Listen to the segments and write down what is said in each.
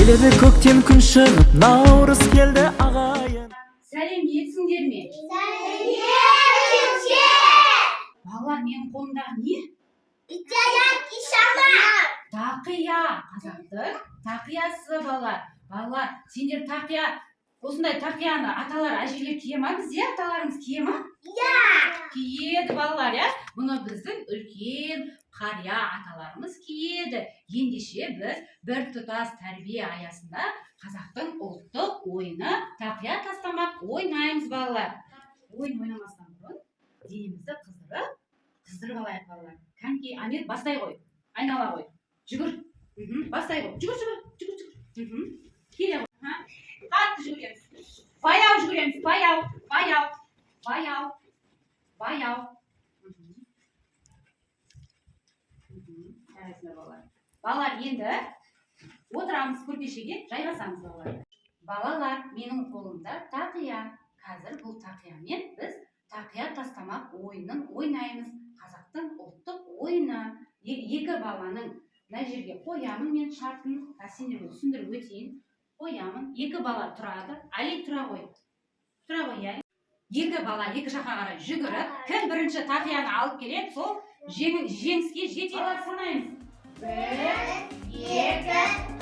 Келеді көктен күн шығып, наурыз келді ағайын. Сәлем етсіңдер ме? Сәлем. Балалар, менің қолымдағы не? Ишама. Тақия. Қазақтың тақиясы балалар. Балалар, сендер тақия, осындай тақияны аталар, әжелер кие ма? Бізде аталарымыз кие ма? Киеді балалар, я? Бұны біздің үлкен қария аталарымыз киеді. Ендеше біз бір тұтас тәрбие аясында қазақтың ұлттық ойыны тақия тастамақ ойнаймыз балалар. Ойын ойнамастан бұрын денемізді қыздырып алайық балалар. Кәнекей, Амир, бастай қой. Айнала қой. Жүгір. Бастай қой. Жүгір. Келе қой. Қатты жүгіреміз. Баяу жүгіреміз. Баяу. Балалар, енді отырамыз көрпешеге, жайғасамыз балалар. Балалар, менің қолымда тақия. Қазір бұл тақиямен біз тақия тастамақ ойынын ойнаймыз. Қазақтың ұлттық ойыны. Екі баланың мына жерге қоямын, мен шартын сендерге түсіндіріп өтейін. Қоямын, екі бала тұрады. Али, тұра ғой. Али. Екі бала екі жаққа қарай жүгіріп, кім бірінші тақияны алып келеді, сол жеңіске жетеді. Балалар, санаймыз. 1, 2, 3.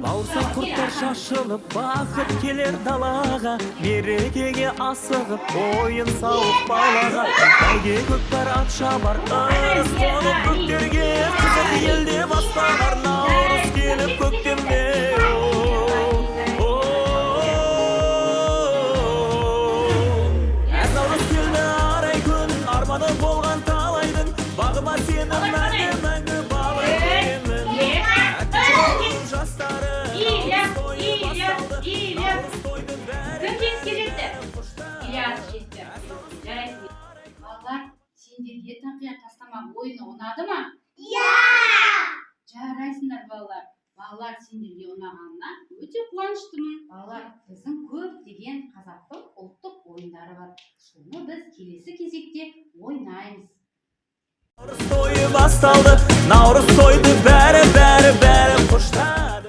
Бауырсақ құрттар шашылып, бақыт келер далаға, мерекеге асығып, ойын сауық балаға. Бәйге көкпар ат шабар, ырыс болып көктерге, қызық елде бастағар, наурыз келіп көктемде. Әз наурыз келді арай күн, арманы болған талайдың, бағыма сенің мәңгі балың менің. Жастары балалар, сендерге тақия тастамақ ойыны ұнады ма? Жарайсыңдар балалар. Балалар, сендерге ұнағанына өте қуаныштымын. Балалар, біздің көптеген қазақтың ұлттық ойындары бар. Соны біз келесі кезекте ойнаймыз. Наурыз тойы басталды, наурыз тойды бәрі қоштады.